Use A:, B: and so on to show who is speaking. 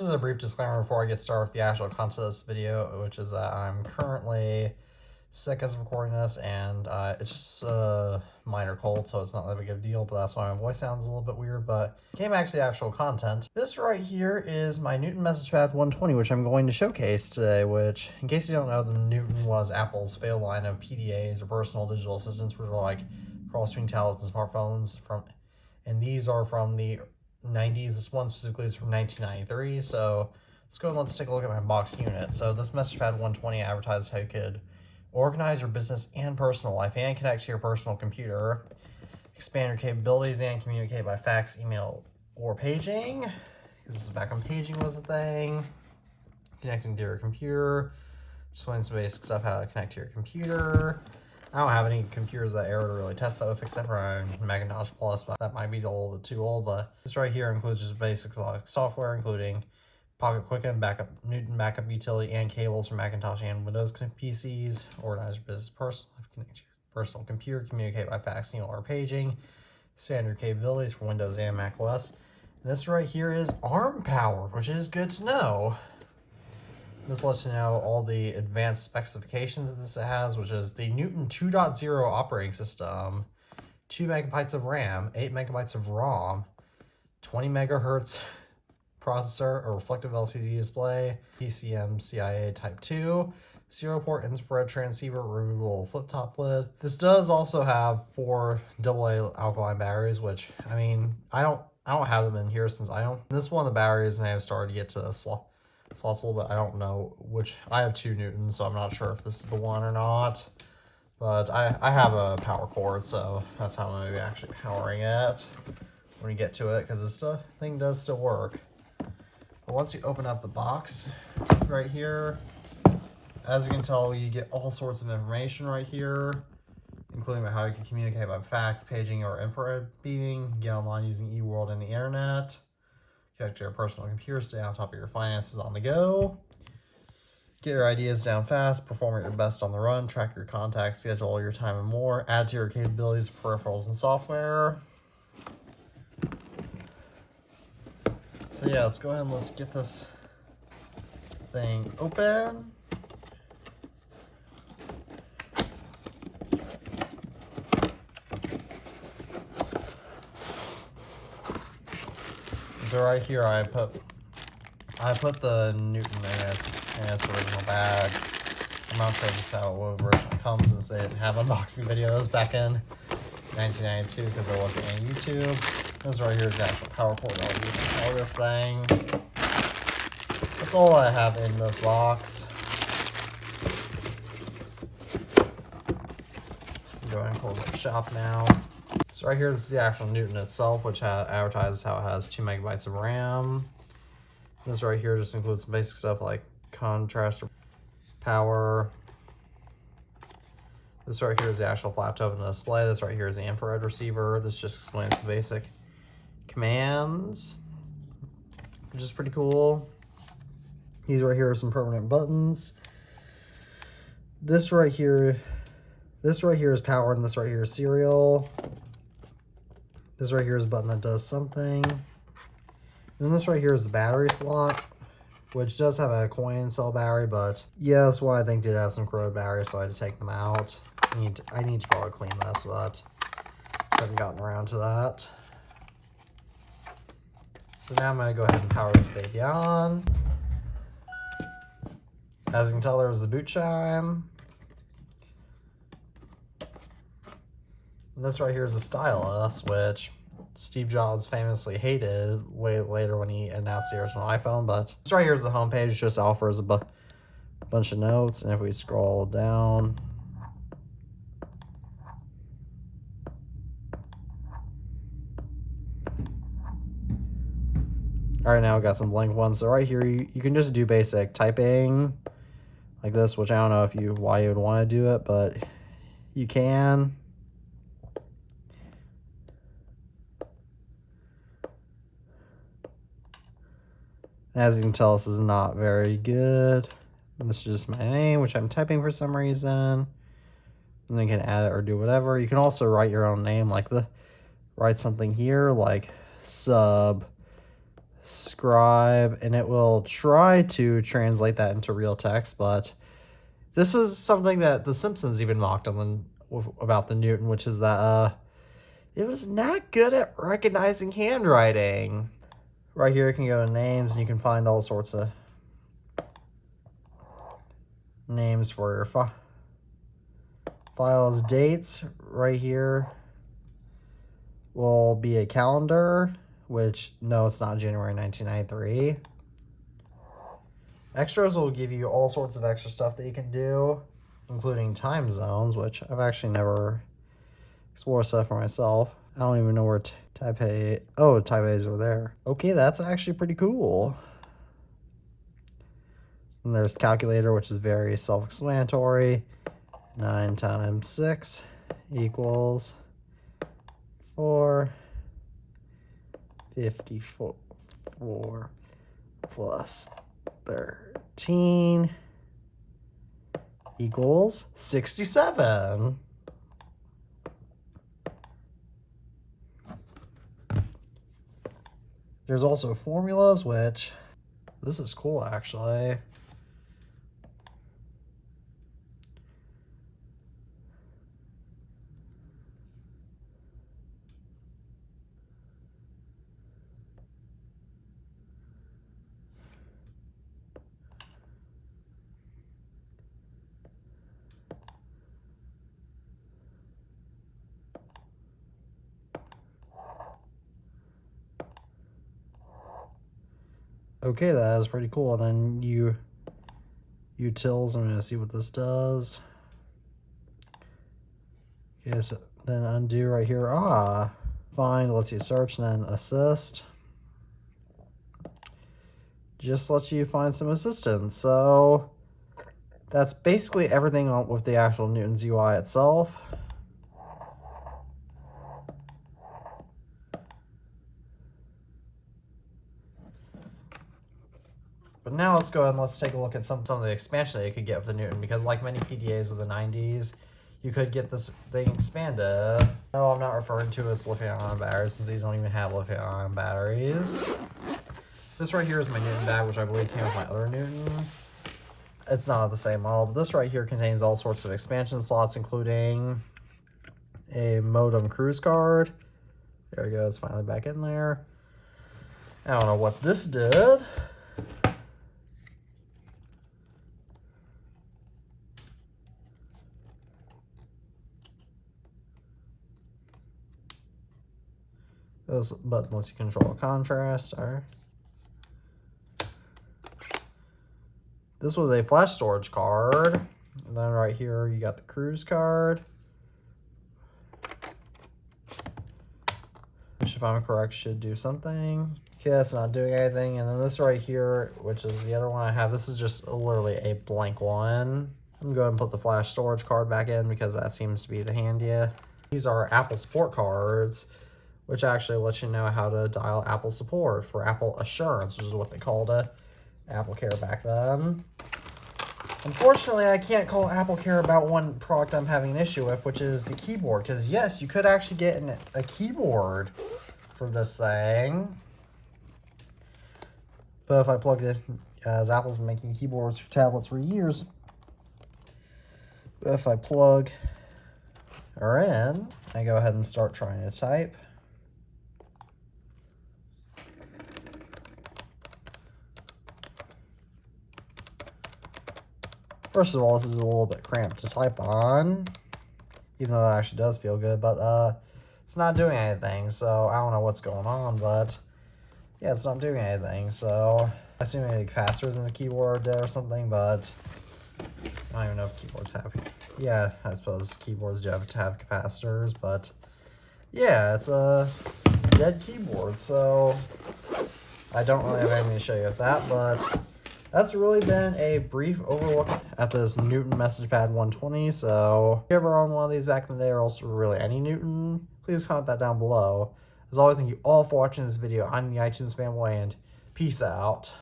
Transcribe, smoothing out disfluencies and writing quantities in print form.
A: This is a brief disclaimer before I get started with the actual content of this video, which is that I'm currently sick as of recording this, and it's just a minor cold, so it's not that big of a deal, but that's why my voice sounds a little bit weird. But came back to the actual content. This right here is my Newton MessagePad 120, which I'm going to showcase today, which, in case you don't know, the Newton was Apple's failed line of PDAs, or personal digital assistants, which are like cross between tablets and smartphones, and these are from the 90s. This one specifically is from 1993, so let's go and let's take a look at my box unit. So this MessagePad 120 advertises how you could organize your business and personal life and connect to your personal computer, expand your capabilities, and communicate by fax, email, or paging. This is back when paging was a thing. Connecting to your computer. Just learning some basic stuff how to connect to your computer. I don't have any computers that era to really test that with, except for our Macintosh Plus, but that might be a little bit too old. But this right here includes just basic software, including Pocket Quicken, Newton backup utility, and cables for Macintosh and Windows PCs. Organize your business personal life, connect to your personal computer, communicate by fax, email, or paging. Expand your capabilities for Windows and Mac OS. And this right here is ARM powered, which is good to know. This lets you know all the advanced specifications that this has, which is the Newton 2.0 operating system, 2 megabytes of RAM, 8 megabytes of ROM, 20 megahertz processor, a reflective LCD display, PCM-CIA Type 2, 0-port infrared transceiver, removable flip-top lid. This does also have 4 AA alkaline batteries, which, I mean, I don't have them in here since this one of the batteries may have started to get to slots a little bit. I don't know which. I have 2 Newtons, so I'm not sure if this is the one or not. But I have a power cord, so that's how I'm going to be actually powering it when you get to it, because this thing does still work. But once you open up the box right here, as you can tell, you get all sorts of information right here, including how you can communicate by fax, paging, or infrared beaming, get online using eWorld and the internet, connect to your personal computer, stay on top of your finances on the go, get your ideas down fast, perform at your best on the run, track your contacts, schedule your time, and more, add to your capabilities, peripherals, and software. So yeah, let's go ahead and let's get this thing open. So right here I put the Newton in its original bag. I'm not sure this is how it originally comes, since they didn't have unboxing videos back in 1992 because there wasn't any YouTube. This right here is the actual power cord I'll use to power this thing. That's all I have in this box. Go ahead and close up shop now. So right here, this is the actual Newton itself, which advertises how it has 2 megabytes of RAM. This right here just includes some basic stuff like contrast, power. This right here is the actual flap to open the display. This right here is the infrared receiver. This just explains the basic commands, which is pretty cool. These right here are some permanent buttons. This right here is power, and this right here is serial. This right here is a button that does something. And then this right here is the battery slot, which does have a coin cell battery, but yeah, this one I think did have some corroded batteries, so I had to take them out. I need to probably clean this, but I haven't gotten around to that. So now I'm going to go ahead and power this baby on. As you can tell, there was the boot chime. And this right here is a stylus, which Steve Jobs famously hated way later when he announced the original iPhone. But this right here is the home page. Just offers a bunch of notes. And if we scroll down, all right, now we got some blank ones. So right here, you can just do basic typing like this, which I don't know why you would want to do it, but you can. As you can tell, this is not very good. This is just my name, which I'm typing for some reason. And then you can add it or do whatever. You can also write your own name, write something here like sub scribe, and it will try to translate that into real text, but this is something that The Simpsons even mocked on about the Newton, which is that it was not good at recognizing handwriting. Right here you can go to names, and you can find all sorts of names for your files. Dates right here will be a calendar, which, no, it's not January 1993. Extras will give you all sorts of extra stuff that you can do, including time zones, which I've actually never explored stuff for myself. I don't even know where Taipei... Oh, Taipei's over there. Okay, that's actually pretty cool. And there's calculator, which is very self-explanatory. 9 times 6 equals 54 plus 13 equals 67. There's also formulas, which this is cool actually. Okay, that is pretty cool. And then utils, I'm gonna see what this does. Okay, so then undo right here. Find lets you search, and then assist just lets you find some assistance. So that's basically everything with the actual Newton's UI itself. But now let's go ahead and let's take a look at some of the expansion that you could get with the Newton, because like many PDAs of the 90s, you could get this thing expanded. No, I'm not referring to its lithium-ion batteries, since these don't even have lithium-ion batteries. This right here is my Newton bag, which I believe came with my other Newton. It's not the same model, but this right here contains all sorts of expansion slots, including a modem cruise card. There we go, it's finally back in there. I don't know what this did. This button lets you control contrast. All right. This was a flash storage card. And then right here, you got the cruise card, which, if I'm correct, should do something. Okay, that's not doing anything. And then this right here, which is the other one I have, this is just literally a blank one. I'm gonna go ahead and put the flash storage card back in because that seems to be the handiest. These are Apple support cards, which actually lets you know how to dial Apple support for Apple Assurance, which is what they called it. Apple Care back then. Unfortunately, I can't call Apple Care about one product I'm having an issue with, which is the keyboard. Because yes, you could actually get a keyboard for this thing. But if I plugged it, as Apple's been making keyboards for tablets for years, if I plug her in, I go ahead and start trying to type. First of all, this is a little bit cramped to type on, even though it actually does feel good, but it's not doing anything, so I don't know what's going on, but yeah, it's not doing anything. So I assume maybe capacitors in the keyboard or something, but I don't even know if keyboards have, yeah, I suppose keyboards do have to have capacitors, but yeah, it's a dead keyboard, so I don't really have anything to show you with that, but that's really been a brief overlook at this Newton MessagePad 120. So if you ever owned one of these back in the day, or also really any Newton, please comment that down below. As always, thank you all for watching this video. I'm the iTunes fanboy, and peace out.